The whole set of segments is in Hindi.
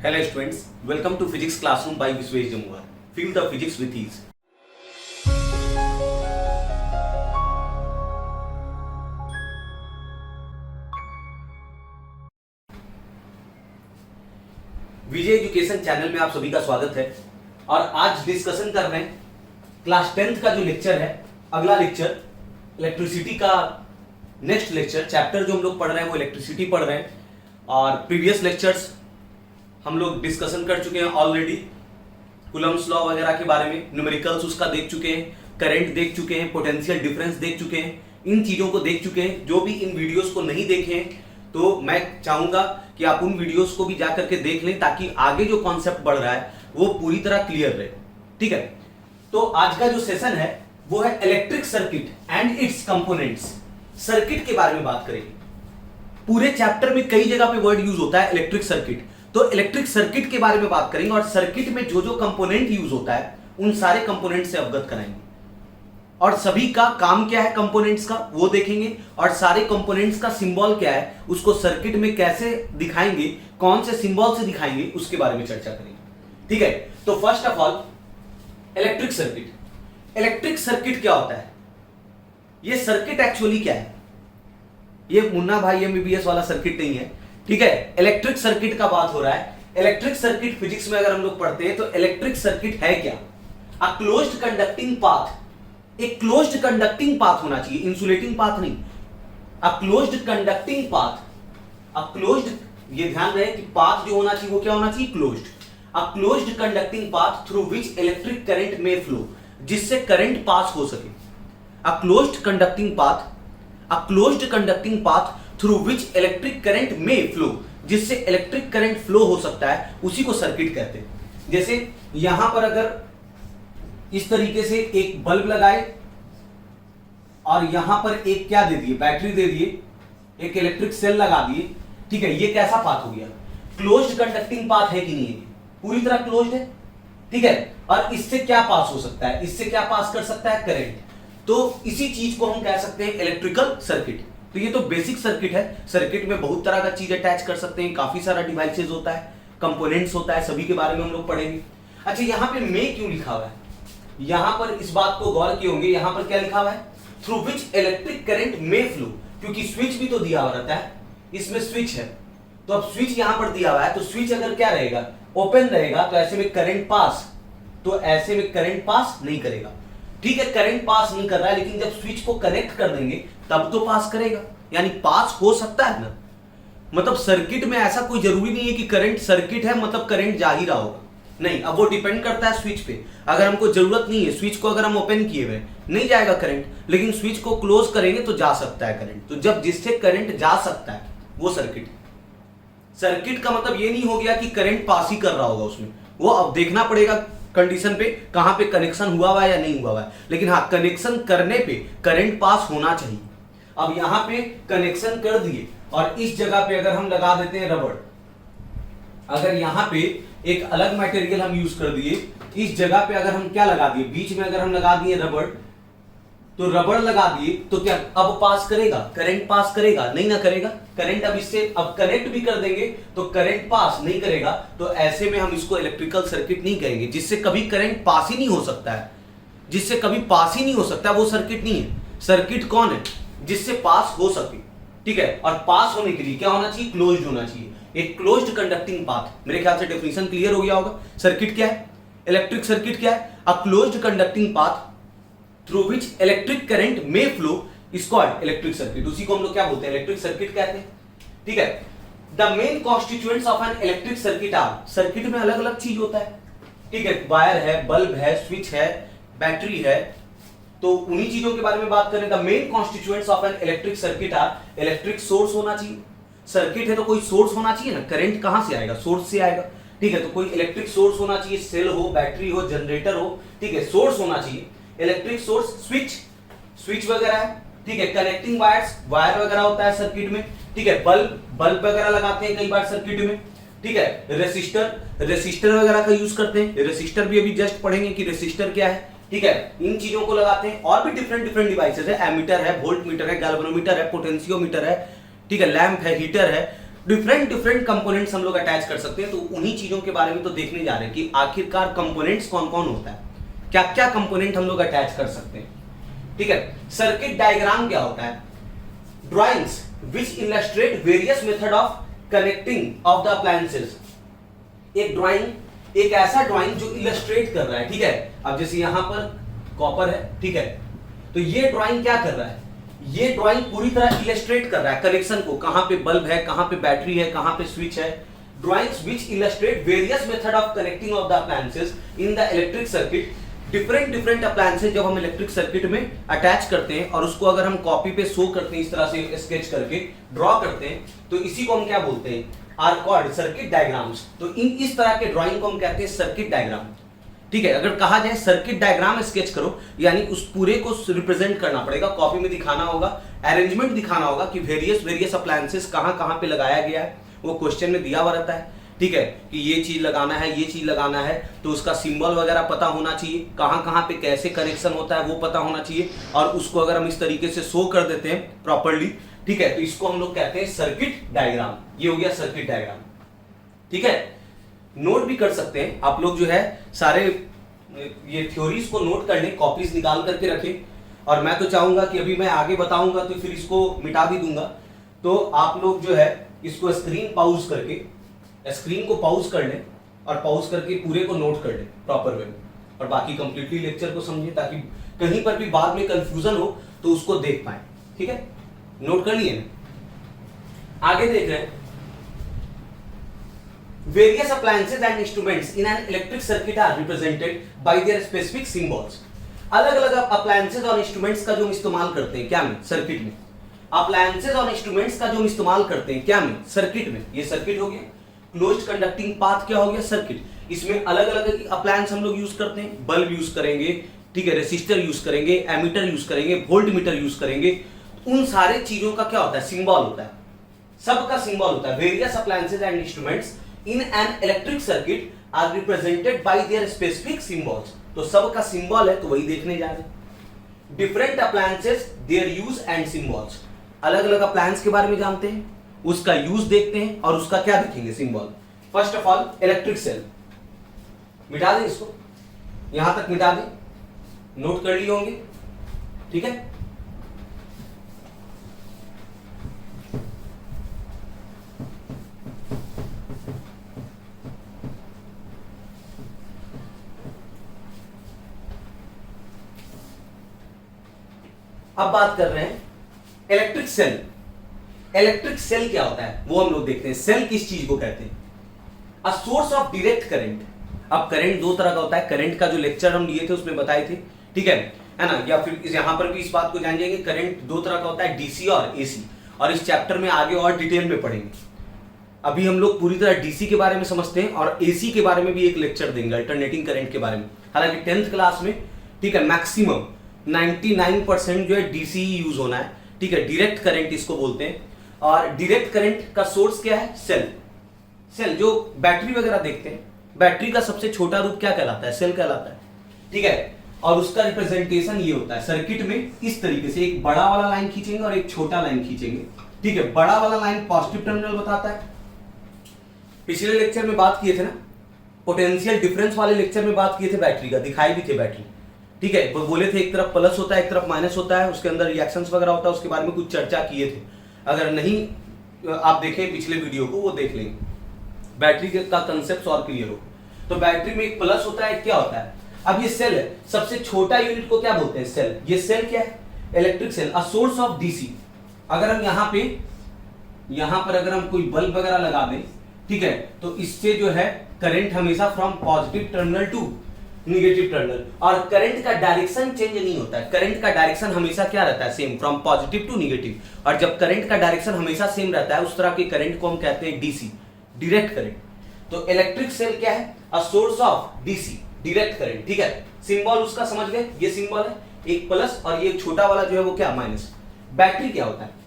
Hello students, welcome to Physics Classroom by Vishwesh Jamua. Feel the physics with ease. Vijay education channel में आप सभी का स्वागत है और आज डिस्कशन कर रहे हैं क्लास 10th का जो लेक्चर है, अगला लेक्चर इलेक्ट्रिसिटी का नेक्स्ट लेक्चर। चैप्टर जो हम लोग पढ़ रहे हैं वो इलेक्ट्रिसिटी पढ़ रहे हैं और प्रीवियस लेक्चर्स हम लोग डिस्कशन कर चुके हैं ऑलरेडी। कूलम्ब्स लॉ वगैरह के बारे में, न्यूमेरिकल्स उसका देख चुके हैं, करंट देख चुके हैं, पोटेंशियल डिफरेंस देख चुके हैं, इन चीजों को देख चुके हैं। जो भी इन वीडियोस को नहीं देखे हैं तो मैं चाहूंगा कि आप उन वीडियोस को भी जा करके देख लें ताकि आगे जो कॉन्सेप्ट बढ़ रहा है वो पूरी तरह क्लियर रहे। ठीक है, तो आज का जो सेशन है वो है electric circuit and it's components. Circuit के बारे में बात करेंगे। पूरे चैप्टर में कई जगह पे वर्ड यूज होता है इलेक्ट्रिक सर्किट, तो इलेक्ट्रिक सर्किट के बारे में बात करेंगे और सर्किट में जो जो कंपोनेंट यूज होता है उन सारे कंपोनेंट से अवगत कराएंगे और सभी का काम क्या है कंपोनेंट्स का वो देखेंगे और सारे कंपोनेंट्स का सिंबल क्या है उसको सर्किट में कैसे दिखाएंगे, कौन से सिंबल से दिखाएंगे उसके बारे में चर्चा करेंगे। ठीक है, तो first of all electric circuit. Electric circuit क्या होता है? ये सर्किट एक्चुअली क्या है? ये मुन्ना भाई एमबीबीएस वाला सर्किट नहीं है। ठीक है, इलेक्ट्रिक सर्किट का बात हो रहा है। इलेक्ट्रिक सर्किट फिजिक्स में अगर हम लोग पढ़ते हैं तो इलेक्ट्रिक सर्किट है क्या? अ क्लोज्ड कंडक्टिंग पाथ। एक क्लोज्ड कंडक्टिंग पाथ होना चाहिए, इंसुलेटिंग पाथ नहीं। अ closed conducting path. A closed, ये ध्यान रहे कि पाथ जो होना चाहिए वो क्या होना चाहिए? Closed. A closed conducting path through which electric current में फ्लो, जिससे करंट पास हो सके। अ closed conducting path, a closed conducting path through which electric current में फ्लो, जिससे इलेक्ट्रिक करंट फ्लो हो सकता है, उसी को सर्किट कहते हैं। जैसे यहां पर अगर इस तरीके से एक बल्ब लगाए और यहां पर एक क्या दे दिए, बैटरी दे दिए, एक इलेक्ट्रिक सेल लगा दिए। ठीक है, ये कैसा पाथ हो गया? क्लोज्ड कंडक्टिंग पाथ है कि नहीं है? पूरी तरह क्लोज्ड है। ठीक है, और इससे क्या पास हो सकता है? इससे क्या पास कर सकता है? करंट। तो इसी चीज को हम कह सकते हैं इलेक्ट्रिकल सर्किट। तो ये तो बेसिक सर्किट है। सर्किट में बहुत तरह का चीज अटैच कर सकते हैं, काफी सारा डिवाइसेस होता है, कंपोनेंट्स होता है, सभी के बारे में हम लोग पढ़ेंगे। अच्छा, यहां पे में क्यों लिखा हुआ है? यहां पर इस बात को गौर किए होंगे, यहां पर क्या लिखा हुआ है? थ्रू विच इलेक्ट्रिक करंट में फ्लो, क्योंकि स्विच भी तो दिया हुआ रहता है, इसमें स्विच है। तो अब स्विच यहां पर दिया हुआ है, तो स्विच अगर क्या रहेगा? ओपन रहेगा, तो ऐसे में करंट पास, तो ऐसे में करंट पास नहीं करेगा। ठीक है, करंट पास नहीं कर रहा है, लेकिन जब स्विच को कनेक्ट कर देंगे तब तो पास करेगा, यानी पास हो सकता है ना। मतलब सर्किट में ऐसा कोई जरूरी नहीं है कि करंट, सर्किट है मतलब करंट जा ही रहा होगा, नहीं। अब वो डिपेंड करता है स्विच पे। अगर हमको जरूरत नहीं है, स्विच को अगर हम ओपन किए हुए नहीं जाएगा करंट, लेकिन स्विच को क्लोज करेंगे तो जा सकता है करंट। तो जब जिससे करंट जा सकता है वो सर्किट है। सर्किट का मतलब ये नहीं हो गया कि करंट पास ही कर रहा होगा उसमें, वो अब देखना पड़ेगा कंडीशन पे, कहां पे कनेक्शन हुआ हुआ है या नहीं हुआ हुआ है। लेकिन हाँ, कनेक्शन करने पे करंट पास होना चाहिए। अब यहां पे कनेक्शन कर दिए और इस जगह पे अगर हम लगा देते हैं रबड़, अगर यहां पे एक अलग मटेरियल हम यूज कर दिए, इस जगह पे अगर हम क्या लगा दिए, बीच में अगर हम लगा दिए रबड़, तो रबड़ लगा दिए तो क्या अब पास करेगा? करंट पास करेगा? नहीं ना करेगा। करंट अब इससे अब कनेक्ट भी कर देंगे तो करंट पास नहीं करेगा। तो ऐसे में हम इसको इलेक्ट्रिकल सर्किट नहीं कहेंगे। जिससे कभी करंट पास ही नहीं हो सकता है, जिससे कभी पास ही नहीं हो सकता, वो सर्किट नहीं है। सर्किट कौन है? जिससे पास हो सके। ठीक है, और पास होने के लिए क्या होना चाहिए? क्लोज्ड होना चाहिए, एक क्लोज्ड कंडक्टिंग पाथ। मेरे ख्याल से डेफिनेशन क्लियर हो गया होगा। सर्किट क्या है? इलेक्ट्रिक सर्किट क्या है? A closed conducting path through which electric current में flow is called electric circuit. उसी को हम लोग क्या बोलते हैं? इलेक्ट्रिक सर्किट कहते हैं। ठीक है, the main constituents of an electric circuit are. Circuit में अलग अलग चीज होता है। ठीक है, वायर है, बल्ब है, स्विच है, बैटरी है, तो उन्हीं चीजों के बारे में बात करें। The main constituents of an electric circuit are, electric source होना चाहिए। सर्किट है तो कोई सोर्स होना चाहिए ना, करंट कहां से आएगा? सोर्स से आएगा। ठीक है, तो कोई इलेक्ट्रिक सोर्स होना चाहिए, सेल हो, बैटरी हो, जनरेटर हो। ठीक है, सोर्स होना चाहिए। इलेक्ट्रिक सोर्स, स्विच वगैरह है। ठीक है, कनेक्टिंग वायर्स, वायर वगैरह होता है सर्किट में। ठीक है, बल्ब वगैरह लगाते हैं कई बार सर्किट में। ठीक है, रेसिस्टर वगैरह का यूज करते हैं। रेसिस्टर भी अभी जस्ट पढ़ेंगे कि रेसिस्टर क्या है। ठीक है, इन चीजों को लगाते हैं। और भी डिफरेंट डिवाइसेस है, एमीटर है, वोल्ट मीटर है, गैल्वेनोमीटर है, पोटेंशियोमीटर है। ठीक है, लैंप है, हीटर है, डिफरेंट डिफरेंट कंपोनेंट्स हम लोग अटैच कर सकते हैं। तो उन्हीं चीजों के बारे में तो देखने जा रहे हैं कि आखिरकार कंपोनेंट्स कौन कौन होता है, क्या क्या कंपोनेंट हम लोग अटैच कर सकते हैं। ठीक है, सर्किट डायग्राम क्या होता है? Drawings which illustrate various method of connecting of the appliances. एक ड्राइंग, एक ऐसा ड्राइंग जो इलस्ट्रेट कर रहा है। ठीक है, अब जैसे यहां पर कॉपर है, ठीक है, तो ये ड्राइंग क्या कर रहा है? ये ड्राइंग पूरी तरह इलस्ट्रेट कर रहा है कनेक्शन को, कहां पे बल्ब है, कहां पे बैटरी है, कहां पे स्विच है। Drawings which illustrate various method of connecting of the appliances in the electric circuit. Different different appliances जब हम इलेक्ट्रिक सर्किट में अटैच करते हैं और उसको अगर हम कॉपी पे शो करते हैं, इस तरह से स्केच करके ड्रॉ करते हैं, तो इसी को हम क्या बोलते हैं? Are called circuit diagrams. तो इस तरह के ड्राइंग को हम कहते हैं सर्किट डायग्राम। ठीक है, अगर कहा जाए सर्किट डायग्राम स्केच करो, यानी उस पूरे को रिप्रेजेंट करना पड़ेगा, कॉपी में दिखाना होगा, अरेंजमेंट दिखाना होगा कि वेरियस अप्लायंसेस कहां कहां पे लगाया गया है। वो क्वेश्चन में दिया हुआ रहता है। ठीक है, कि ये चीज लगाना है, ये चीज लगाना है, तो उसका सिंबल वगैरह पता होना चाहिए, कहां कहां पे कैसे कनेक्शन होता है वो पता होना चाहिए। और उसको अगर हम इस तरीके से शो कर देते हैं प्रॉपरली, ठीक है, तो इसको हम लोग कहते हैं सर्किट डायग्राम। ये हो गया सर्किट डायग्राम। ठीक है, नोट भी कर सकते हैं आप लोग, जो है सारे ये थ्योरीज को नोट कर लें, कॉपीज निकाल करके रखें। और मैं तो चाहूंगा कि अभी मैं आगे बताऊंगा तो फिर इसको मिटा भी दूंगा, तो आप लोग जो है इसको स्क्रीन पॉज करके, स्क्रीन को पॉज कर लें और पॉज करके पूरे को नोट कर लें प्रॉपर वे में, और बाकी कंप्लीटली लेक्चर को समझें ताकि कहीं पर भी बाद में कंफ्यूजन हो तो उसको देख पाए। ठीक है, नोट कर लिए ना? आगे देख रहे हैं, various appliances and instruments in an electric circuit are represented by their specific symbols। अलग अलग appliances और instruments का जो हम इस्तेमाल करते हैं क्या में? सर्किट में। appliances और instruments का जो हम इस्तेमाल करते हैं क्या में? सर्किट में। ये सर्किट हो गया। क्लोज्ड कंडक्टिंग पाथ क्या हो गया? सर्किट। इसमें अलग अलग अप्लायंस हम लोग यूज करते हैं, बल्ब यूज करेंगे, ठीक है, रेसिस्टर यूज करेंगे, एमीटर यूज करेंगे, वोल्ट मीटर यूज करेंगे। उन सारे चीजों का क्या होता है? सिंबल होता है, सबका सिंबल होता है। Various appliances and instruments in an electric circuit are represented by their specific symbols। तो सबका सिंबल है, तो वही देखने जा रहे हैं। Different appliances, their use and symbols. अलग अलग अप्लायंस के बारे में जानते हैं, उसका यूज देखते हैं और उसका क्या देखेंगे? Symbol. First of all electric cell, मिटा दें इसको, यहां तक मिटा दें, नोट कर लिए होंगे। ठीक है, अब बात कर रहे हैं इलेक्ट्रिक सेल। इलेक्ट्रिक सेल क्या होता है वो हम लोग देखते हैं। सेल किस चीज को कहते हैं? अ सोर्स ऑफ डायरेक्ट करंट। अब करंट दो तरह का होता है, करंट का जो लेक्चर हम लिए थे उसमें बताए थे, ठीक है ना? या फिर यहां पर भी इस बात को जान जाएंगे, करंट दो तरह का होता है, डीसी और एसी। और इस चैप्टर में आगे और डिटेल में पढ़ेंगे। अभी हम लोग पूरी तरह डीसी के बारे में समझते हैं और एसी के बारे में भी एक लेक्चर देंगे, अल्टरनेटिंग करंट के बारे में। हालांकि 10th क्लास में, ठीक है, मैक्सिमम 99% जो है डीसी यूज होना है। ठीक है, डायरेक्ट करंट इसको बोलते हैं। और डायरेक्ट करंट का सोर्स क्या है? सेल। सेल जो बैटरी वगैरह देखते हैं, बैटरी का सबसे छोटा रूप क्या कहलाता है? सेल कहलाता है। ठीक है, और उसका रिप्रेजेंटेशन ये होता है सर्किट में इस तरीके से, एक बड़ा वाला लाइन खींचेंगे और एक छोटा लाइन खींचेंगे। ठीक है, बड़ा वाला लाइन पॉजिटिव टर्मिनल बताता है। पिछले लेक्चर में बात किए थे ना, पोटेंशियल डिफरेंस वाले लेक्चर में बात किए थे बैटरी का, दिखाई भी थे बैटरी। ठीक है, वो बोले थे एक तरफ प्लस होता है, एक तरफ माइनस होता है, उसके अंदर रिएक्शंस वगैरह होता है, उसके बारे में कुछ चर्चा किए थे। अगर नहीं आप देखें पिछले वीडियो को, वो देख लेंगे, बैटरी का कंसेप्ट और क्लियर हो। तो बैटरी में एक प्लस होता है, क्या होता है? अब ये सेल है, सबसे छोटा यूनिट को क्या बोलते हैं? सेल। ये सेल क्या है? Electric cell, a source of DC. अगर हम यहां पर अगर हम कोई बल्ब वगैरह लगा दें, ठीक है, तो इससे जो है करंट हमेशा from positive terminal to negative terminal, और करंट का डायरेक्शन चेंज नहीं होता है। करंट का डायरेक्शन हमेशा क्या रहता है? Same, from positive to negative. और जब करंट का डायरेक्शन हमेशा सेम रहता है, उस तरह के करंट को हम कहते हैं डीसी, डायरेक्ट करंट। तो इलेक्ट्रिक सेल क्या है? अ source of DC, direct current. ठीक है, सिंबल उसका समझ गए, ये सिंबल है, एक प्लस और ये छोटा वाला जो है वो क्या? माइनस। बैटरी क्या होता है?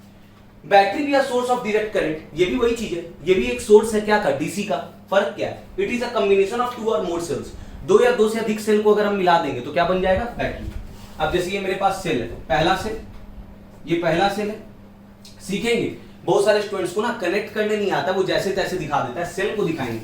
बैटरी भी सोर्स ऑफ डायरेक्ट करंट, ये भी वही चीज है, ये भी एक सोर्स है क्या का? डीसी का। फर्क क्या है? It is a combination of two or more sales. दो या दो से अधिक सेल को अगर हम मिला देंगे तो क्या बन जाएगा? बैटरी। अब जैसे ये मेरे पास सेल है, पहला सेल, ये पहला सेल है, सीखेंगे बहुत सारे स्टूडेंट्स को ना कनेक्ट करने नहीं आता, वो जैसे तैसे दिखा देता है। सेल को दिखाएंगे,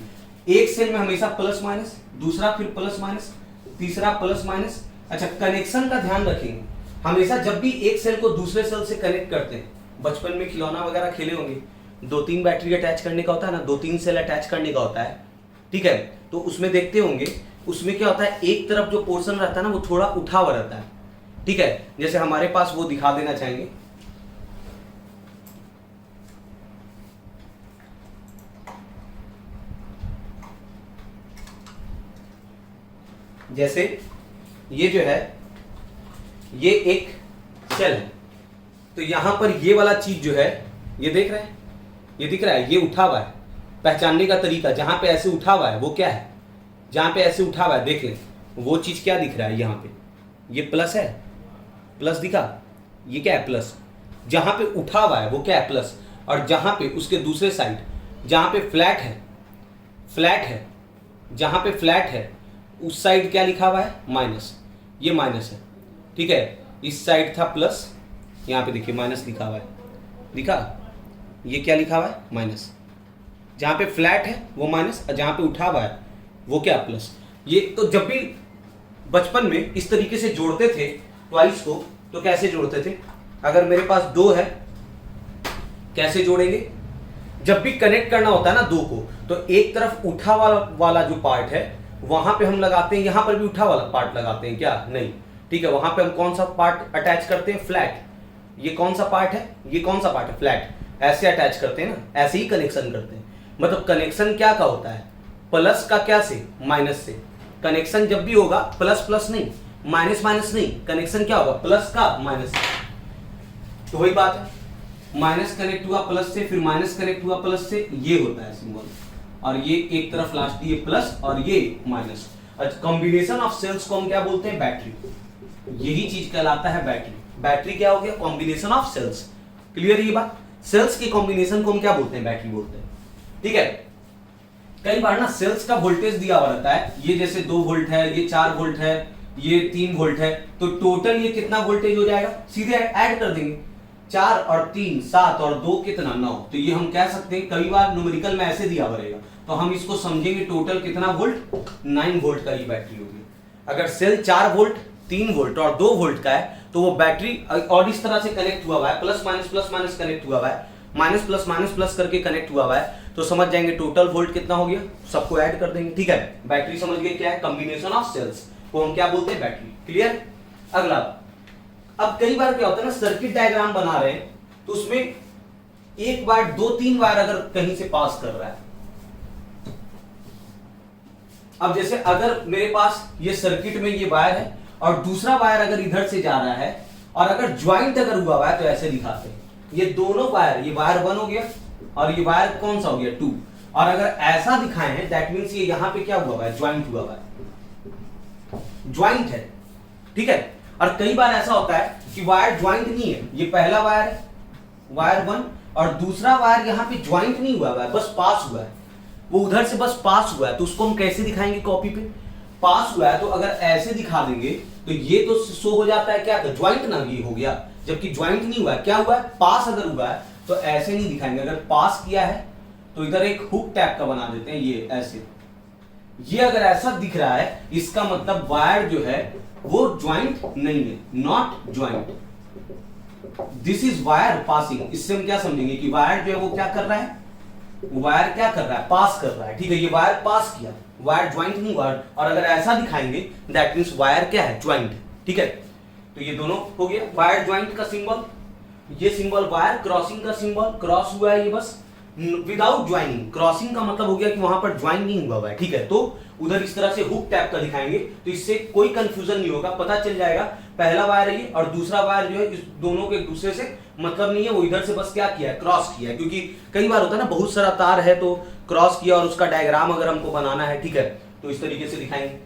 एक सेल में हमेशा प्लस माइनस, दूसरा फिर प्लस माइनस, तीसरा प्लस माइनस। अच्छा, कनेक्शन का ध्यान रखेंगे हमेशा जब भी एक सेल को दूसरे सेल से कनेक्ट करते हैं। बचपन में खिलौना वगैरह खेले होंगे, 2-3 बैटरी अटैच करने का होता है ना, 2-3 सेल अटैच करने का होता है, ठीक है। तो उसमें देखते होंगे, उसमें क्या होता है, एक तरफ जो पोर्शन रहता है ना वो थोड़ा उठा हुआ रहता है, ठीक है। जैसे हमारे पास वो दिखा देना चाहेंगे, जैसे ये जो है ये एक सेल है, तो यहां पर ये वाला चीज जो है ये देख रहे हैं, ये दिख रहा है, ये उठा हुआ है। पहचानने का तरीका, जहां पे ऐसे उठा हुआ है वो क्या है, जहां पे ऐसे उठा हुआ है देख लें, वो चीज क्या दिख रहा है, यहां पे ये प्लस है, प्लस दिखा, ये क्या है प्लस। जहां पे उठा हुआ है वो क्या है प्लस, और जहां पे उसके दूसरे साइड जहां पे फ्लैट है, फ्लैट है, जहां पे फ्लैट है उस साइड क्या लिखा हुआ है माइनस, ये माइनस है, ठीक है। इस साइड था प्लस, यहाँ पे देखिए माइनस लिखा हुआ है, दिखा, ये क्या लिखा हुआ है माइनस। जहाँ पे फ्लैट है वो माइनस, और जहाँ पे उठा हुआ है वो क्या प्लस। ये तो जब भी बचपन में इस तरीके से जोड़ते थे ट्वाइस को, तो कैसे जोड़ते थे, अगर मेरे पास 2 है कैसे जोड़ेंगे, जब भी कनेक्ट करना होता है ना 2 को, तो एक तरफ उठा वाला जो पार्ट है वहां पे हम लगाते हैं, यहां पर भी उठा वाला पार्ट लगाते हैं क्या, नहीं, ठीक है। वहां पे हम कौन सा पार्ट अटैच करते हैं, फ्लैट। ये कौन सा पार्ट है, ये कौन सा पार्ट है, फ्लैट। ऐसे अटैच करते हैं ना, ऐसे ही कनेक्शन करते हैं। मतलब कनेक्शन क्या का होता है, प्लस का क्या से, माइनस से। कनेक्शन जब भी होगा प्लस प्लस नहीं, माइनस माइनस नहीं, कनेक्शन क्या होगा, प्लस का माइनस से। तो वही बात है, माइनस कनेक्ट हुआ प्लस से, फिर माइनस कनेक्ट हुआ प्लस से, ये होता है सिंबल। और ये एक तरफ लास्ट ये प्लस और ये माइनस। कॉम्बिनेशन ऑफ सेल्स को हम क्या बोलते हैं, बैटरी। यही चीज कहलाता है बैटरी। बैटरी क्या हो गया, कॉम्बिनेशन ऑफ सेल्स। क्लियर ये बात, सेल्स के कॉम्बिनेशन को हम क्या बोलते हैं, बैटरी बोलते हैं, ठीक है। कई बार ना सेल्स का वोल्टेज दिया हुआ रहता है, ये जैसे 2 वोल्ट है, ये 4 वोल्ट है, ये 3 वोल्ट है, तो टोटल ये कितना वोल्टेज हो जाएगा, सीधे ऐड कर देंगे, 4 और 3 7 और 2 कितना 9। तो ये हम कह सकते हैं, कई बार न्यूमेरिकल में ऐसे दिया हुआ रहेगा, तो हम इसको समझेंगे टोटल कितना वोल्ट, 9 वोल्ट का ये बैटरी होगी। अगर सेल 4 वोल्ट 3 वोल्ट और 2 वोल्ट का है, तो वो बैटरी और इस तरह से कनेक्ट हुआ है, प्लस माइनस कनेक्ट हुआ है, माइनस प्लस करके कनेक्ट हुआ है, तो समझ जाएंगे टोटल वोल्ट कितना हो गया, सबको ऐड कर देंगे, ठीक है। बैटरी समझ गए क्या है, कॉम्बिनेशन ऑफ सेल्स को हम क्या बोलते हैं, बैटरी। क्लियर। अगला, अब कई बार क्या होता है ना, सर्किट डायग्राम बना रहे हैं, तो उसमें एक बार 2-3 बार अगर कहीं से पास कर रहा है, अब जैसे अगर मेरे पास ये सर्किट में ये वायर है और दूसरा वायर अगर इधर से जा रहा है, और अगर ज्वाइंट अगर हुआ है तो ऐसे दिखाते हैं, ये दोनों वायर, ये वायर 1 हो गया और ये वायर कौन सा हो गया 2, और अगर ऐसा दिखाए हैं दैट मींस ये यहां पे क्या हुआ है, ज्वाइंट हुआ है, ज्वाइंट है, ठीक है। और कई बार ऐसा होता है कि वायर ज्वाइंट नहीं है, ये पहला वायर है, वायर 1, और दूसरा वायर यहां पे ज्वाइंट नहीं हुआ है, बस पास हुआ है, वो उधर से बस पास हुआ है, तो उसको हम कैसे दिखाएंगे कॉपी पे, पास हुआ है, तो अगर ऐसे दिखा देंगे तो ये तो शो हो जाता है क्या, ज्वाइंट ना, ये हो गया, जबकि ज्वाइंट नहीं हुआ है, क्या हुआ है, पास अगर हुआ है तो ऐसे नहीं दिखाएंगे। अगर पास किया है तो इधर एक हुक टाइप का बना देते हैं, ये ऐसे, ये अगर ऐसा दिख रहा है, इसका मतलब वायर जो है वो ज्वाइंट नहीं है, not joint, this is wire passing. इससे हम क्या समझेंगे कि वायर जो है वो क्या कर रहा है, वायर क्या कर रहा है, पास कर रहा है, ठीक है। ये वायर पास किया, वायर ज्वाइंट नहीं हुआ, और अगर ऐसा दिखाएंगे दैट मींस वायर क्या है, ज्वाइंट, ठीक है। तो ये दोनों हो गया, वायर ज्वाइंट का सिंबल, ये सिंबल वायर क्रॉसिंग का सिंबल, क्रॉस हुआ है ये बस विदाउट ज्वाइनिंग, क्रॉसिंग का मतलब हो गया कि वहां पर ज्वाइन नहीं हुआ है, ठीक है। तो उधर इस तरह से हुक टाइप का दिखाएंगे, तो इससे कोई कंफ्यूजन नहीं होगा, पता चल जाएगा पहला वायर है ये और दूसरा वायर जो है, इस दोनों के एक दूसरे से मतलब नहीं है, वो इधर से बस क्या किया है, क्रॉस किया है। क्योंकि कई बार होता है ना, बहुत सारा तार है तो क्रॉस किया, और उसका डायग्राम अगर हमको बनाना है, ठीक है, तो इस तरीके से दिखाएंगे।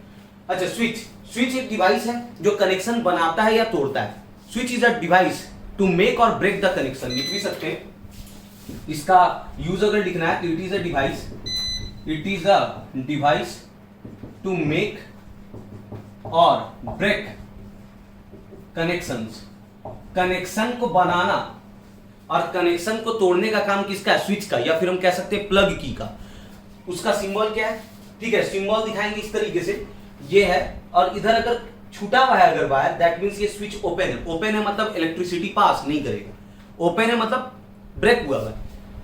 अच्छा, स्विच, स्विच एक डिवाइस है जो कनेक्शन बनाता है या तोड़ता है। Switch is a device to make or break the connection, लिख भी सकते हैं। इसका यूज अगर लिखना है तो it is a device, it is a device to make or break connections. Connection को बनाना और कनेक्शन को तोड़ने का काम किसका है? स्विच का, या फिर हम कह सकते हैं प्लग की का। उसका सिंबल क्या है? ठीक है, सिंबल दिखाएंगे इस तरीके से, ये है, और इधर अगर छूटा हुआ है अगर वायर, दैट मींस ये स्विच ओपन है। ओपन है मतलब इलेक्ट्रिसिटी पास नहीं करेगा, ओपन है मतलब ब्रेक हुआ है।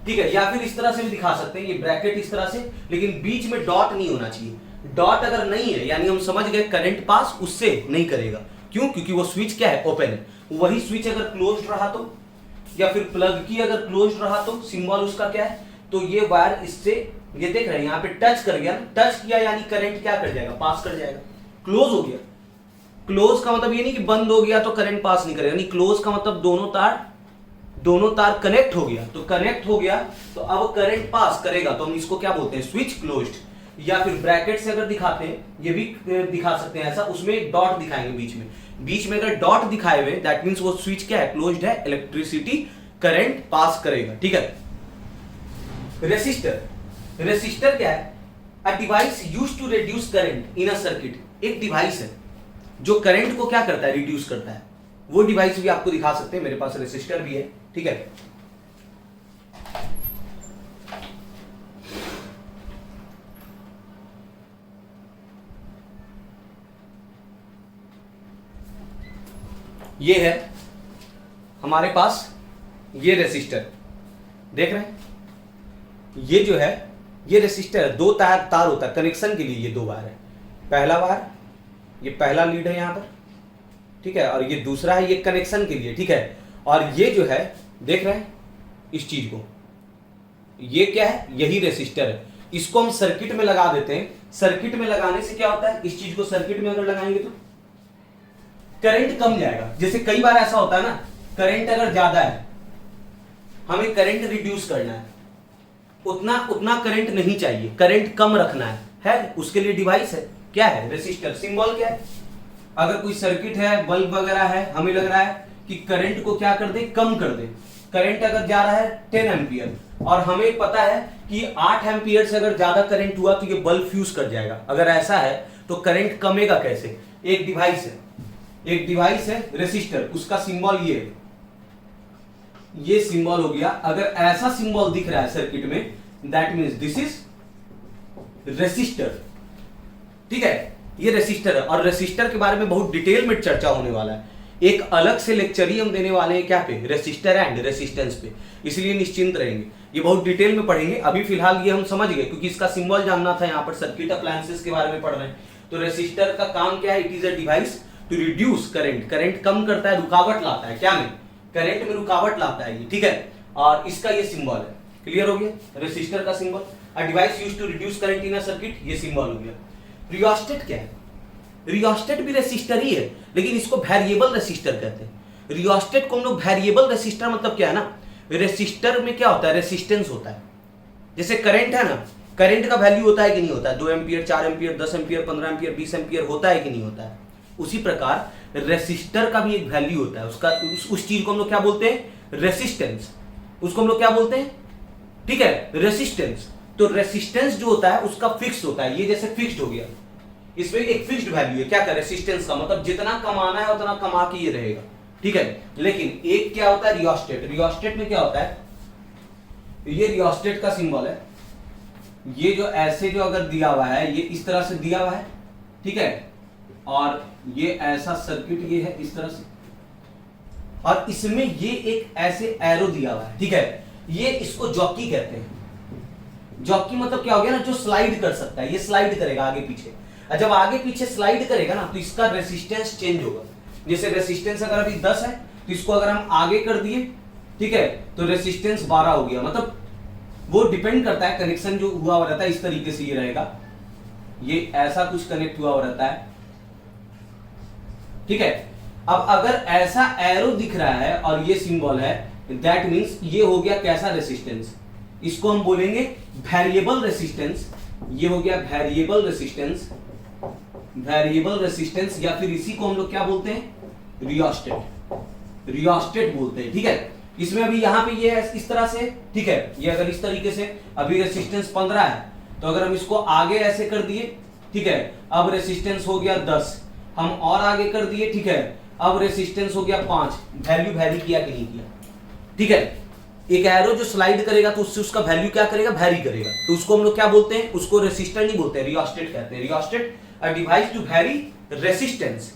ठीक है, या फिर इस तरह से भी दिखा सकते हैं, ये ब्रैकेट इस तरह से, लेकिन बीच में डॉट नहीं होना चाहिए। डॉट अगर नहीं है यानी हम समझ गए करंट पास उससे नहीं करेगा। क्यों? क्योंकि वो स्विच क्या है? ओपन है। वही स्विच अगर क्लोज्ड रहा तो, या फिर प्लग की अगर क्लोज्ड रहा तो सिंबल उसका क्या है? तो ये वायर इससे, ये देख रहे हैं यहाँ पे टच कर गया, टच किया यानी करंट क्या कर जाएगा? पास कर जाएगा। क्लोज हो गया, क्लोज का मतलब ये नहीं कि बंद हो गया तो करंट पास नहीं करेगा, नहीं, क्लोज का मतलब दोनों तार कनेक्ट हो गया, तो कनेक्ट हो गया तो अब करंट पास करेगा, तो हम इसको क्या बोलते हैं? Switch closed. या फिर ब्रैकेट से अगर दिखाते हैं, ये भी दिखा सकते हैं ऐसा, उसमें एक डॉट दिखाएंगे बीच में अगर डॉट दिखाए हुए, दैट मींस वो स्विच क्या है? क्लोज्ड है, इलेक्ट्रिसिटी करंट पास करेगा। ठीक है। रेसिस्टर क्या है? A device used to reduce current in a circuit. एक डिवाइस है जो करंट को क्या करता है? रिड्यूस करता है। वो डिवाइस भी आपको दिखा सकते हैं, मेरे पास रेसिस्टर भी है। ठीक है, ये है हमारे पास, ये रेसिस्टर देख रहे हैं, ये जो है ये रेसिस्टर, दो तार होता है कनेक्शन के लिए, ये दो वायर है। पहला वायर, ये पहला लीड है यहां पर, ठीक है, और ये दूसरा है, ये कनेक्शन के लिए। ठीक है, और ये जो है देख रहे हैं इस चीज को, ये क्या है? यही रेसिस्टर है। इसको हम सर्किट में लगा देते हैं। सर्किट में लगाने से क्या होता है? इस चीज को सर्किट में अगर लगाएंगे तो करंट कम जाएगा। जैसे कई बार ऐसा होता है ना, करंट अगर ज्यादा है, हमें करंट रिड्यूस करना है, उतना करंट नहीं चाहिए, करंट कम रखना है, उसके लिए डिवाइस है, क्या है? रेसिस्टर। सिंबल क्या है? अगर कोई सर्किट है, बल्ब वगैरह है, हमें लग रहा है कि करंट को क्या कर दे? कम कर दे। करंट अगर जा रहा है 10 एम्पियर, और हमें पता है कि 8 एम्पियर से अगर ज्यादा करंट हुआ तो ये बल्ब फ्यूज कर जाएगा। अगर ऐसा है तो करंट कमेगा कैसे? एक डिवाइस है रेसिस्टर, उसका सिंबल ये सिंबल हो गया। अगर ऐसा सिंबल दिख रहा है सर्किट में, that means this is resistor. ठीक है, ये रेसिस्टर है, और रेसिस्टर के बारे में बहुत डिटेल में चर्चा होने वाला है। एक अलग से लेक्चर ही हम देने वाले हैं क्या पे? रेसिस्टर एंड रेसिस्टेंस पे, इसलिए निश्चिंत रहेंगे, ये बहुत डिटेल में पढ़ेंगे। अभी फिलहाल ये हम समझ गए, क्योंकि इसका सिंबल जानना था। यहाँ पर सर्किट अप्लायंसेस के बारे में पढ़ रहे हैं, तो रेसिस्टर का काम क्या है? It is a device to reduce current. Current कम करता है, रुकावट लाता है, क्या में? करंट में रुकावट लाता है ये। ठीक है, और इसका ये सिंबल है। क्लियर हो गया? रेसिस्टर का symbol, a device used to reduce current in a circuit, ये सिंबल हो गया। रियोस्टेट क्या है? रियोस्टेट भी रेसिस्टर ही है, लेकिन इसको वेरिएबल रेसिस्टर कहते हैं। रियोस्टेट को हम लोग वेरिएबल रेसिस्टर, मतलब क्या है ना, रेसिस्टर में क्या होता है? रेसिस्टेंस होता है। जैसे करंट है ना, करंट का वैल्यू होता है कि नहीं होता है? 2 ampere, 4 ampere, 10 ampere, 15 ampere, 20 ampere होता है कि नहीं होता है? उसी प्रकार रेसिस्टर का भी एक वैल्यू होता है उसका। उस चीज को हम लोग क्या बोलते हैं? रेसिस्टेंस। उसको हम लोग क्या बोलते हैं? ठीक है, रेसिस्टेंस। तो रेसिस्टेंस जो होता है उसका फिक्स होता है। ये जैसे फिक्स्ड हो गया, इसमें एक फिक्स्ड वैल्यू है। क्या? रेसिस्टेंस का मतलब जितना कमाना है उतना कमा के ये रहेगा। ठीक है, लेकिन एक क्या होता है? रियोस्टेट। रियोस्टेट में क्या होता है? ये रियोस्टेट का सिंबल है। ये जो ऐसे जो अगर दिया हुआ है, ये इस तरह से दिया हुआ है, ठीक है, और ये ऐसा सर्किट ये है इस तरह से, और इसमें ये एक ऐसे एरो दिया हुआ है। ठीक है, ये इसको जॉकी कहते हैं। जॉकी मतलब क्या हो गया ना, जो स्लाइड कर सकता है, ये स्लाइड करेगा आगे पीछे। जब आगे पीछे स्लाइड करेगा ना, तो इसका रेसिस्टेंस चेंज होगा। जैसे रेसिस्टेंस अगर अभी 10 है, तो इसको अगर हम आगे कर दिए, ठीक है, तो रेसिस्टेंस 12 हो गया। मतलब वो डिपेंड करता है, कनेक्शन जो हुआ हो रहता है इस तरीके से ये रहेगा, ये ऐसा कुछ कनेक्ट हुआ हो रहता है। ठीक है, अब अगर ऐसा एरो दिख रहा है और ये सिंबल है, दैट मींस ये हो गया कैसा? रेसिस्टेंस। इसको हम बोलेंगे वेरिएबल रेसिस्टेंस। ये हो गया वेरिएबल रेसिस्टेंस, वेरिएबल रेसिस्टेंस, या फिर इसी को हम लोग क्या बोलते हैं? रियोस्टेट। रियोस्टेट बोलते हैं। ठीक है, इसमें अभी यहाँ पे ये है इस तरह से, ठीक है, ये अगर इस तरीके से, अभी रेसिस्टेंस 15 है, तो अगर हम इसको आगे ऐसे कर दिए, ठीक है, अब रेसिस्टेंस हो गया 10, हम और आगे कर दिए, ठीक है, अब रेसिस्टेंस हो गया 5। वैल्यू वैरी किया कि नहीं किया? ठीक है, एक एरो जो स्लाइड करेगा तो उससे उसका वैल्यू क्या करेगा, वैरी करेगा, तो उसको हम लोग क्या बोलते हैं, उसको रेसिस्टर नहीं बोलते हैं, रियोस्टेट कहते हैं। Rheostat a device to vary resistance,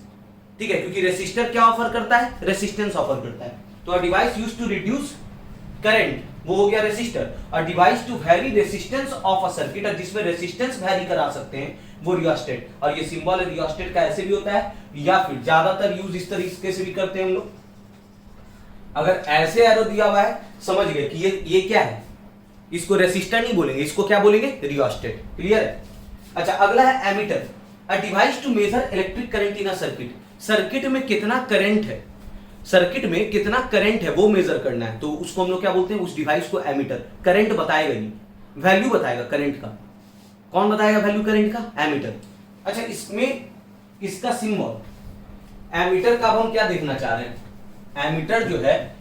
ठीक है, क्योंकि रेसिस्टर क्या ऑफर करता है, रेसिस्टेंस ऑफर करता है। तो a device used to reduce current, वो हो गया resistor. A device to vary resistance of a circuit, जिसमें रेसिस्टेंस वैरी करा सकते हैं, वो रियोस्टेट। और ये सिंबल रियोस्टेट का ऐसे भी होता है, या फिर ज्यादातर यूज इस तरीके से भी करते हैं हम लोग। अगर ऐसे एरो दिया हुआ है, समझ गए कि ये क्या है, इसको रेसिस्टर नहीं बोलेंगे, इसको क्या बोलेंगे, रियोस्टेट। क्लियर है? अच्छा, अगला है ammeter, a device to measure electric current in a circuit. Circuit में कितना करंट है, सर्किट में कितना करंट है वो मेजर करना है, तो उसको हम लोग क्या बोलते हैं, उस डिवाइस को एमीटर। करंट बताएगा नहीं, वैल्यू बताएगा करंट का। कौन बताएगा वैल्यू करंट का, एमीटर। अच्छा, इसमें इसका सिंबल एमीटर का, अब हम क्या देखना चाह रहे हैं, एमीटर जो है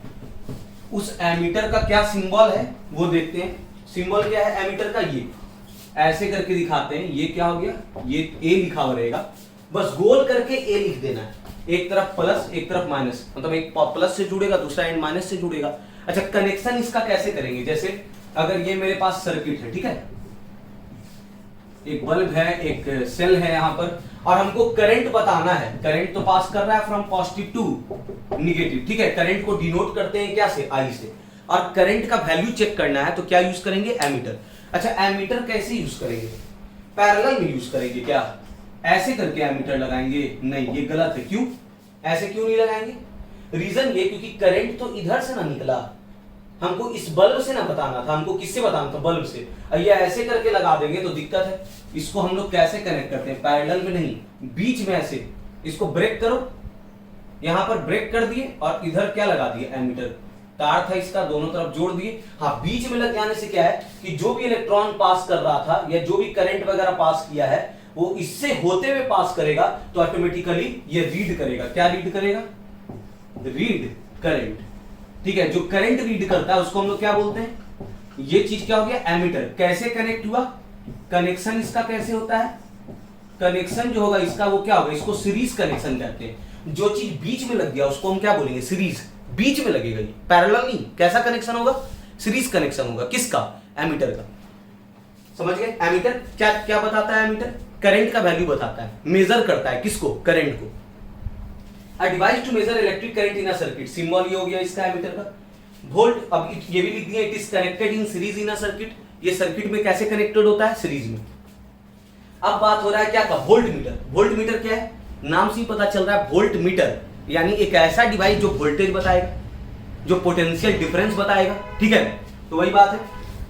उस एमीटर का क्या सिंबल है वो देखते हैं। सिंबल क्या है एमीटर का, ये ऐसे करके दिखाते हैं, ये क्या हो गया, ये ए लिखा हुआ रहेगा, बस गोल करके ए लिख देना है, एक तरफ प्लस एक तरफ माइनस, मतलब एक प्लस से जुड़ेगा दूसरा एंड माइनस से जुड़ेगा। अच्छा, कनेक्शन इसका कैसे करेंगे, जैसे अगर ये मेरे पास सर्किट है, ठीक है, एक बल्ब है, एक सेल है यहां पर, और हमको करंट बताना है, करंट तो पास कर रहा है फ्रॉम पॉजिटिव टू निगेटिव, ठीक है, करंट को डिनोट करते हैं क्या से, आई से, और करंट का वैल्यू चेक करना है तो क्या यूज करेंगे, एमीटर। अच्छा, एमीटर कैसे यूज करेंगे, पैरेलल में यूज करेंगे क्या, ऐसे करके एमीटर लगाएंगे, नहीं ये गलत है, क्यों, ऐसे क्यों नहीं लगाएंगे, रीजन ये क्योंकि करंट तो इधर से ना निकला, हमको इस बल्ब से ना बताना था, हमको किससे बताना था, बल्ब से। ये ऐसे करके लगा देंगे तो दिक्कत है। इसको हम लोग कैसे कनेक्ट करते हैं, पैरेलल में नहीं, बीच में ऐसे, इसको ब्रेक करो, यहां पर ब्रेक कर दिए और इधर क्या लगा दिए, एमीटर, तार था इसका, दोनों तरफ जोड़ दिए। हाँ, बीच में लग जाने से क्या है कि जो भी इलेक्ट्रॉन पास कर रहा था या जो भी करंट वगैरह पास किया है वो इससे होते हुए पास करेगा, तो ऑटोमेटिकली ये रीड करेगा, क्या रीड करेगा, रीड करंट, ठीक है, जो करंट रीड करता है उसको हम लोग क्या बोलते हैं, ये चीज क्या हो गया, एमीटर। कैसे कनेक्ट हुआ, कनेक्शन इसका कैसे होता है, कनेक्शन जो होगा इसका वो क्या होगा, इसको सीरीज कनेक्शन कहते हैं। जो चीज बीच में लग गया उसको हम क्या बोलेंगे, सीरीज, बीच में लगेगा, ये पैरेलल नहीं। कैसा कनेक्शन होगा, सीरीज कनेक्शन होगा, किसका, एमीटर का। समझ गए, एमीटर क्या क्या बताता है, एमीटर करंट का वैल्यू बताता है, मेजर करता है किसको, करंट को। A device to measure electric current in a circuit, symbol ये हो गया इसका एमीटर का। वोल्ट, अब ये भी लिख दिया, it is connected in series in a circuit, ये सर्किट में कैसे कनेक्टेड होता है, सीरीज में। अब बात हो रहा है क्या का, वोल्ट मीटर। वोल्ट मीटर क्या है, नाम से ही पता चल रहा है, वोल्ट मीटर यानी एक ऐसा डिवाइस जो वोल्टेज बताएगा, जो पोटेंशियल डिफरेंस बताएगा, ठीक है, तो वही बात है,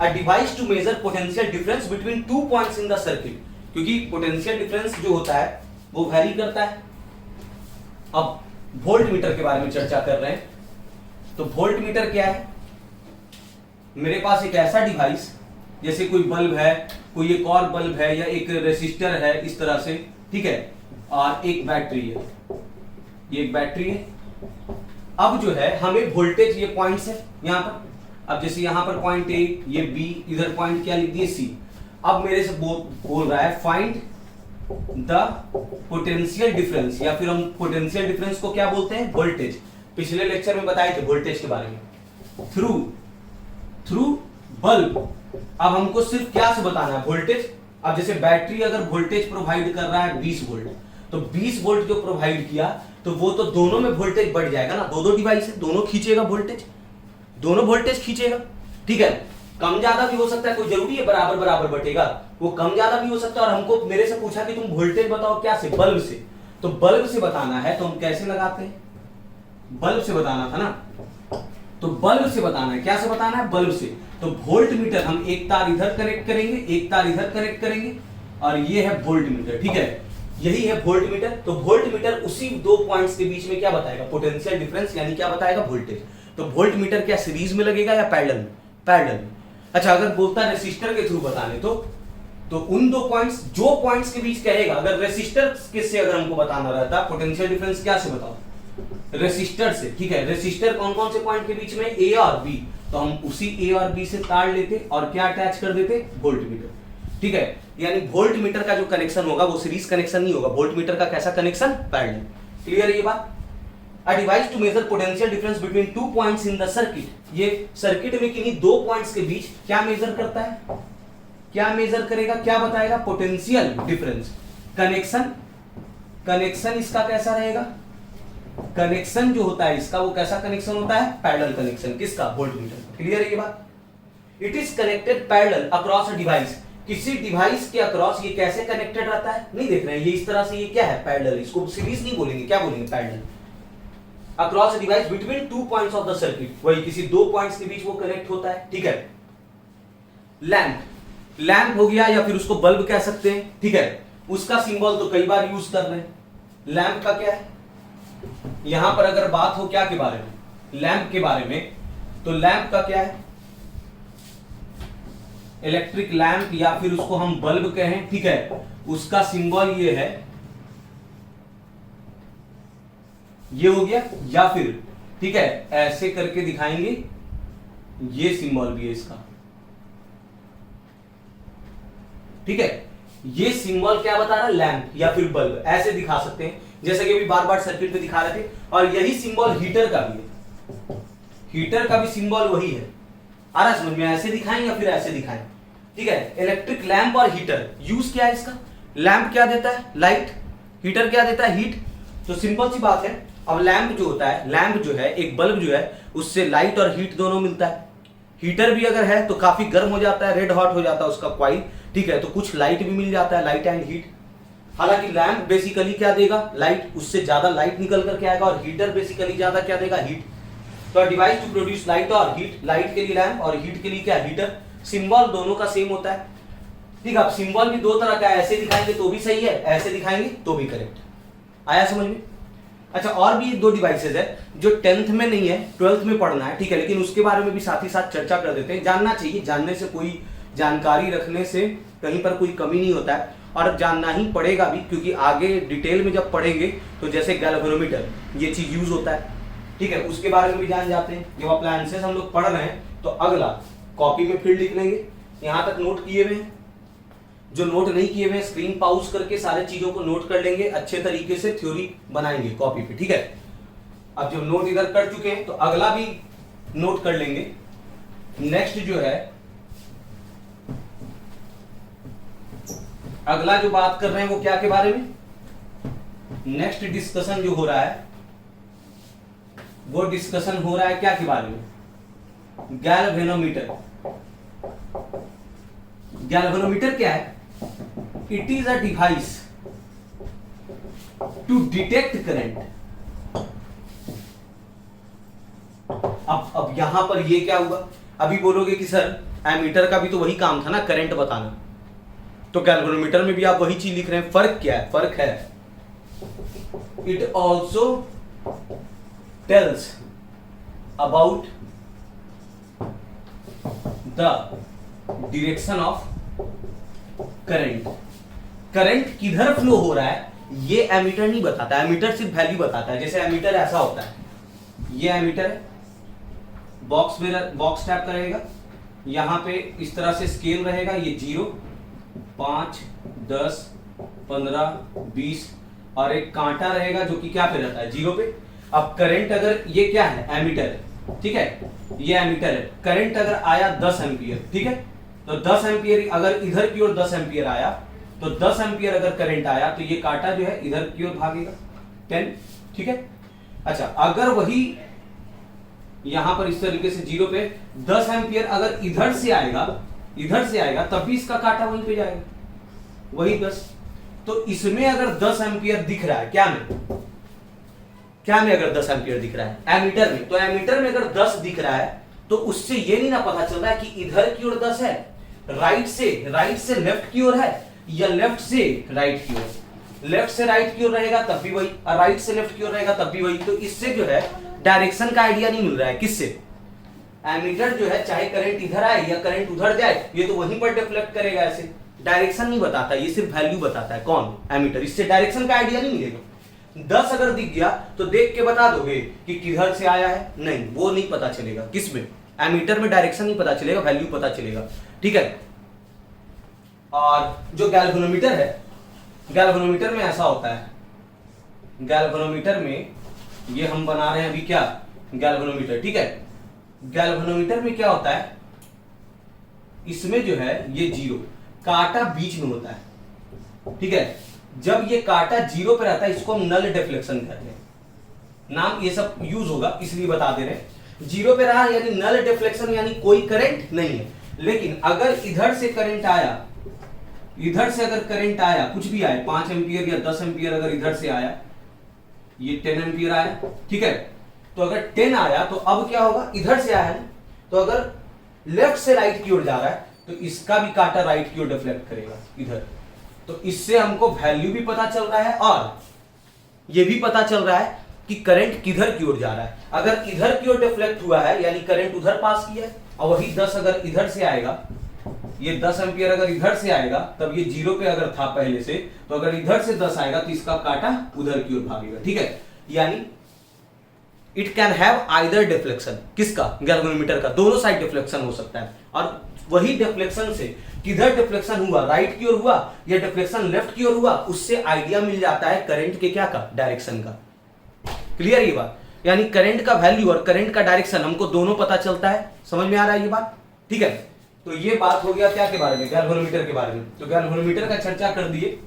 a device to measure potential difference between two points in the circuit, क्योंकि पोटेंशियल डिफरेंस जो होता है वो वैरी करता है। अब वोल्ट मीटर के बारे में चर्चा कर रहे हैं, तो वोल्ट मीटर क्या है, मेरे पास एक ऐसा डिवाइस, जैसे कोई बल्ब है, कोई एक और बल्ब है, या एक रेसिस्टर है इस तरह से, ठीक है, और एक बैटरी है, ये एक बैटरी है। अब जो है हमें वोल्टेज, ये पॉइंट्स है यहां पर, अब जैसे यहां पर पॉइंट ए, ये बी, इधर पॉइंट क्या लिख दिए, सी। अब मेरे से बोल रहा है फाइंड द पोटेंशियल डिफरेंस, या फिर हम पोटेंशियल डिफरेंस को क्या बोलते हैं, वोल्टेज। पिछले लेक्चर में बताए थे वोल्टेज के बारे में, थ्रू बल्ब। अब हमको सिर्फ क्या से बताना है, वोल्टेज। अब जैसे बैटरी अगर वोल्टेज प्रोवाइड कर रहा है 20 वोल्ट, तो 20 वोल्ट जो प्रोवाइड किया, तो वो तो दोनों में वोल्टेज बढ़ जाएगा ना, दो डिवाइस है, दोनों खींचेगा वोल्टेज, दोनों वोल्टेज खींचेगा, ठीक है। कम ज्यादा भी हो सकता है, कोई जरूरी है बराबर बराबर बटेगा, वो कम ज्यादा भी हो सकता है। और हमको मेरे से पूछा कि तुम वोल्टेज बताओ क्या से, बल्ब से, तो बल्ब से बताना है तो हम कैसे लगाते हैं, बल्ब से बताना था ना, तो बल्ब से बताना है, क्या से बताना है, बल्ब से। तो वोल्ट मीटर हम एक तार इधर कनेक्ट करेंगे, एक तार इधर कनेक्ट करेंगे, और ये है वोल्ट मीटर, ठीक है, यही है वोल्ट मीटर। तो वोल्ट मीटर उसी दो पॉइंट्स के बीच में क्या बताएगा, पोटेंशियल डिफरेंस, यानी क्या बताएगा, वोल्टेज। तो वोल्ट मीटर क्या सीरीज में लगेगा या पैरेलल में, पैरेलल में। अच्छा, अगर बोलता रेसिस्टर के थ्रू बताने तो उन दो पॉइंट्स, जो पॉइंट्स के बीच कहेगा, अगर रेसिस्टर किससे अगर हमको बताना रहता, पोटेंशियल डिफरेंस क्या से बताओ, रेसिस्टर से, ठीक है। रेसिस्टर कौन कौन से पॉइंट के बीच में, ए और बी, तो हम उसी ए और बी से तार लेते और क्या अटैच कर देते, वोल्ट मीटर, ठीक है। यानी वोल्ट मीटर का जो कनेक्शन होगा वो सीरीज कनेक्शन नहीं होगा, वोल्ट मीटर का कैसा कनेक्शन, पैरेलल। क्लियर है ये बात, a device to measure potential difference between two points in the circuit. ये सर्किट में किन्हीं दो पॉइंट्स के बीच क्या मेजर करता है, क्या मेजर करेगा, क्या बताएगा, पोटेंशियल डिफरेंस। कनेक्शन इसका कैसा रहेगा, कनेक्शन जो होता है इसका वो कैसा कनेक्शन होता है, पैरेलल कनेक्शन। किसका, वोल्टमीटर। क्लियर है ये बात। It is connected parallel across a device. किसी डिवाइस के अक्रॉस ये कैसे कनेक्टेड रहता है, नहीं देख रहे हैं, ये इस तरह से, ये क्या है, पैरेलल। इसको सीरीज नहीं बोलेंगे, क्या बोलेंगे, parallel. Across a device between two points of the circuit, वही किसी दो पॉइंट्स के बीच वो कनेक्ट होता है। ठीक है। लैंप हो गया, या फिर उसको बल्ब कह सकते हैं। ठीक है, उसका सिंबल तो कई बार यूज कर रहे हैं। लैंप का क्या है, यहां पर अगर बात हो क्या के बारे में, लैंप के बारे में, तो लैंप का क्या है, इलेक्ट्रिक लैंप, या फिर उसको हम बल्ब कहें। ठीक है, उसका सिंबल ये है, ये हो गया, या फिर ठीक है ऐसे करके दिखाएंगे, ये सिंबल भी है इसका। ठीक है, ये सिंबल क्या बता रहा है, लैंप या फिर बल्ब, ऐसे दिखा सकते हैं, जैसे कि अभी बार बार सर्किट में दिखा रहे थे। और यही सिंबल हीटर का भी है, हीटर का भी सिंबल वही है। आ रहा समझ में, ऐसे दिखाएं या फिर ऐसे दिखाएं। ठीक है, इलेक्ट्रिक लैंप और हीटर, यूज क्या है इसका, लैंप क्या देता है, लाइट, हीटर क्या देता है, हीट। तो सिंपल सी बात है। अब लैंप जो होता है, लैंप जो है, एक बल्ब जो है, उससे लाइट और हीट दोनों मिलता है। हीटर भी अगर है तो काफी गर्म हो जाता है, रेड हॉट हो जाता है उसका कॉइल। ठीक है, तो कुछ लाइट भी मिल जाता है, लाइट एंड हीट। हालांकि लैंप बेसिकली क्या देगा, लाइट, उससे ज्यादा लाइट निकल करके आएगा, और हीटर बेसिकली ज्यादा क्या देगा, हीट। तो डिवाइस टू प्रोड्यूस लाइट और हीट, लाइट के लिए लैंप और हीट के लिए क्या, हीटर। सिंबल दोनों का सेम होता है। ठीक है, अब सिंबल भी दो तरह का है, ऐसे दिखाएंगे तो भी सही है, ऐसे दिखाएंगे तो भी करेक्ट। आया समझ में। अच्छा, और भी दो डिवाइसेज है जो 10th में नहीं है, 12th में पढ़ना है। ठीक है, लेकिन उसके बारे में भी साथ ही साथ चर्चा कर देते हैं। जानना चाहिए, जानने से कोई, जानकारी रखने से कहीं पर कोई कमी नहीं होता है, और जानना ही पड़ेगा भी, क्योंकि आगे डिटेल में जब पढ़ेंगे तो जैसे गैल्वेनोमीटर, ये चीज यूज होता है। ठीक है, उसके बारे में भी जान जाते हैं। जब अप्लायंसेस हम लोग पढ़ रहे हैं तो अगला कॉपी में फिर लिख लेंगे, यहां तक नोट किए हुए हैं। जो नोट नहीं किए हुए स्क्रीन पॉज करके सारे चीजों को नोट कर लेंगे, अच्छे तरीके से थ्योरी बनाएंगे कॉपी पे। ठीक है, अब जब नोट इधर कर चुके हैं तो अगला भी नोट कर लेंगे। नेक्स्ट जो है, अगला जो बात कर रहे हैं वो क्या के बारे में, नेक्स्ट डिस्कशन जो हो रहा है वो डिस्कशन हो रहा है क्या के बारे में, गैल्वेनोमीटर। गैल्वेनोमीटर क्या है, it is a device to detect current. अब यहां पर ये क्या हुआ, अभी बोलोगे कि सर एमीटर का भी तो वही काम था ना, करंट बताना, तो गैल्वेनोमीटर में भी आप वही चीज लिख रहे हैं। फर्क क्या है, फर्क है it also tells about the direction of current. Current किधर फ्लो हो रहा है ये एमीटर नहीं बताता, एमीटर सिर्फ वैल्यू बताता है। जैसे एमीटर ऐसा होता है, ये एमीटर है, बॉक्स में बॉक्स टैप करेगा, यहां पे इस तरह से स्केल रहेगा, ये 0, 5, 10, 15, 20 और एक कांटा रहेगा जो कि क्या पे रहता है, 0 पे। अब करंट अगर, ये क्या है, एमीटर है, ठीक है, ये एमीटर है। करंट अगर आया 10 एम्पियर, ठीक है, तो 10 एम्पियर अगर इधर की ओर 10 एम्पियर आया, तो 10 एम्पियर अगर करंट आया तो ये कांटा जो है इधर की ओर भागेगा 10, ठीक है। अच्छा, अगर वही यहां पर इस तरीके से 0 पे 10 एम्पियर अगर इधर से आएगा तब भी इसका कांटा वहीं पे जाएगा, वही 10। तो इसमें अगर 10 एम्पियर दिख रहा है, क्या में अगर 10 एम्पियर दिख रहा है एमीटर में, तो एमीटर में अगर 10 दिख रहा है तो उससे ये नहीं ना पता चल रहा है कि इधर की ओर 10 है, राइट से लेफ्ट की ओर है, या लेफ्ट से राइट की ओर। लेफ्ट से राइट की ओर रहेगा तब भी वही, और राइट से लेफ्ट की ओर रहेगा तब भी वही। तो इससे जो है डायरेक्शन का आइडिया नहीं मिल रहा है। किससे, एमीटर जो है चाहे करंट इधर आए या करंट उधर जाए, ये तो वहीं पर डिफ्लेक्ट करेगा, ऐसे डायरेक्शन नहीं बताता, ये सिर्फ वैल्यू बताता है। कौन, एमीटर। इससे डायरेक्शन का आइडिया नहीं मिलेगा। 10 अगर दिख गया तो देख के बता दोगे कि किधर से आया है, नहीं, वो नहीं पता चलेगा। किसमें, एमीटर में डायरेक्शन नहीं पता चलेगा, वैल्यू पता चलेगा, ठीक है। और जो गैल्वेनोमीटर है, गैल्वेनोमीटर में ऐसा होता है, गैल्वेनोमीटर में ये हम बना रहे हैं अभी क्या, गैल्वेनोमीटर। ठीक है, गैल्वेनोमीटर में क्या होता है, इसमें जो है ये जीरो, कांटा बीच में होता है। ठीक है, जब ये कांटा जीरो पे रहता है इसको हम नल डिफ्लेक्शन कहते हैं। नाम ये सब यूज होगा इसलिए बता दे रहे हैं। जीरो पे रहा यानी नल डिफ्लेक्शन, यानी कोई करंट नहीं है। लेकिन अगर इधर से करंट आया, इधर से अगर करंट आया, कुछ भी आए, 5 एम्पियर या 10 एम्पियर अगर इधर से आया, ये 10 एम्पियर आया, ठीक है, तो अगर 10 आया तो अब क्या होगा, इधर से आया है तो अगर लेफ्ट से राइट की ओर जा रहा है तो इसका भी कांटा राइट की ओर डिफ्लेक्ट करेगा इधर। तो इससे हमको वैल्यू भी पता चल रहा है और ये भी पता चल रहा है कि करंट किधर की ओर जा रहा है। अगर इधर की ओर डिफ्लेक्ट हुआ है यानी करंट उधर पास किया है, और वही 10 अगर इधर से आएगा, ये 10 एम्पियर अगर इधर से आएगा, तब ये जीरो पे अगर था पहले से, तो अगर इधर से 10 आएगा तो इसका कांटा उधर की ओर भागेगा। ठीक है, यानी it can have either deflection, किसका, गैल्वेनोमीटर का, दोनों साइड डिफ्लेक्शन हो सकता है। और वही डिफ्लेक्शन से किधर डिफ्लेक्शन हुआ, राइट की ओर हुआ या डिफ्लेक्शन लेफ्ट की ओर हुआ, उससे आइडिया मिल जाता है करंट के क्या का, डायरेक्शन का। क्लियर ये बात, यानी करंट का वैल्यू और करंट का डायरेक्शन हमको दोनों पता चलता है। समझ में आ रहा है ये बात? ठीक है, तो ये बात हो गया क्या के बारे में, गैल्वेनोमीटर के बारे में। तो गैल्वेनोमीटर का चर्चा कर दिए।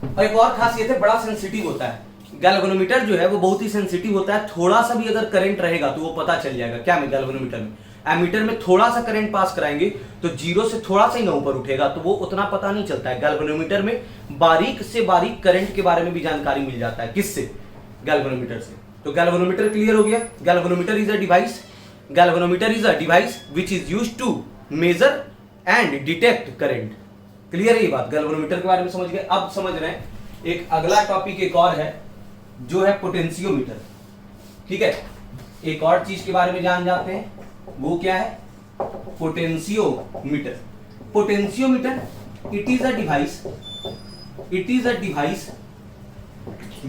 और एक और खासियत है, बड़ा सेंसिटिव होता है गैल्वेनोमीटर जो है, वो बहुत ही सेंसिटिव होता है। थोड़ा सा भी अगर करंट रहेगा तो वो पता चल जाएगा। क्या में, गैल्वेनोमीटर में, एमीटर में थोड़ा सा करंट पास कराएंगे तो जीरो से थोड़ा सा ही ना ऊपर उठेगा, तो वो उतना पता नहीं चलता है। गैल्वेनोमीटर में बारीक से बारीक करंट के बारे में भी जानकारी मिल जाता है। किससे, गैल्वेनोमीटर से। तो गैल्वेनोमीटर क्लियर हो गया। Galvanometer is a device which is used to measure and detect current. Clear है ये बात, गैल्वेनोमीटर के बारे में समझ गए। अब समझ रहे हैं एक अगला टॉपिक एक और है जो है पोटेंशियोमीटर। ठीक है, एक और चीज के बारे में जान जाते हैं, वो क्या है, potentiometer. Potentiometer it is a device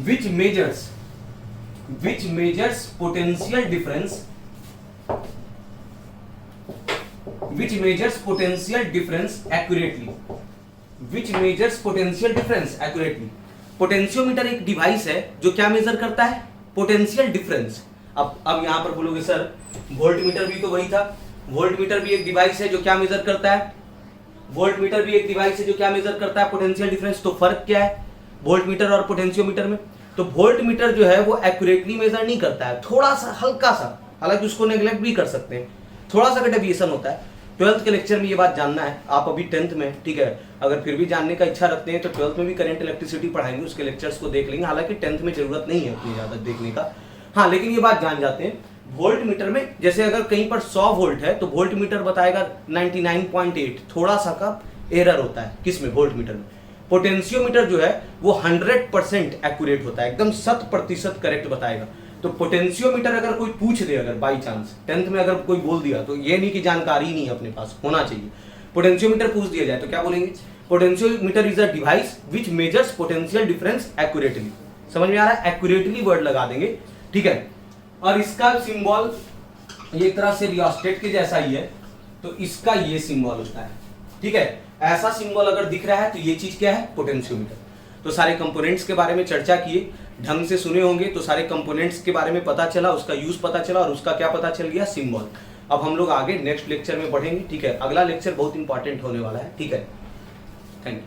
which measures potential difference accurately। Potentiometer एक डिवाइस है जो क्या मेजर करता है, पोटेंशियल डिफरेंस। अब यहां पर बोलोगे सर वोल्टमीटर भी तो वही था, वोल्टमीटर भी एक डिवाइस है जो क्या मेजर करता है, वोल्टमीटर भी एक डिवाइस है जो क्या मेजर करता है, पोटेंशियल डिफरेंस। तो फर्क क्या है वोल्टमीटर और पोटेंशियोमीटर में? तो वोल्टमीटर जो है वो एक्यूरेटली मेजर नहीं करता है, थोड़ा सा हल्का सा, हालांकि उसको नेग्लेक्ट भी कर सकते हैं, थोड़ा सा का डेविएशन होता है। 12th के लेक्चर में ये बात जानना है, आप अभी 10th में, ठीक है, अगर फिर भी जानने का इच्छा रखते हैं तो 12th में भी करंट इलेक्ट्रिसिटी पढ़ाएंगे, उसके लेक्चर्स को देख लेंगे। हालांकि 10th में जरूरत नहीं है उतनी ज्यादा देखने का। हाँ, लेकिन ये बात जान जाते हैं, वोल्ट मीटर में जैसे अगर कहीं पर 100 वोल्ट है तो वोल्ट मीटर बताएगा 99.8, थोड़ा सा का एरर होता है किसमें, वोल्ट मीटर में। पोटेंशियोमीटर जो है वो 100% एक्यूरेट होता है, एकदम 100% करेक्ट बताएगा। तो पोटेंशियोमीटर अगर कोई पूछ दे, अगर बाई चांस 10th में अगर कोई बोल दिया, तो ये नहीं कि जानकारी नहीं है अपने पास, होना चाहिए। पोटेंशियोमीटर पूछ दिया जाए तो क्या बोलेंगे, potentiometer is a device which measures potential difference accurately. समझ में आ रहा है, एक्यूरेटली वर्ड लगा देंगे, ठीक है। और इसका सिंबल ये एक तरह से रियोस्टेट के जैसा ही है, तो इसका ये सिंबल होता है, ठीक है। ऐसा सिंबल अगर दिख रहा है तो ये चीज क्या है, पोटेंशियोमीटर। तो सारे कंपोनेंट्स के बारे में चर्चा किए, ढंग से सुने होंगे तो सारे कंपोनेंट्स के बारे में पता चला, उसका यूज पता चला और उसका क्या पता चल गया, सिंबल। अब हम लोग आगे नेक्स्ट लेक्चर में पढ़ेंगे, ठीक है। अगला लेक्चर बहुत इंपॉर्टेंट होने वाला है, ठीक है। Thank you.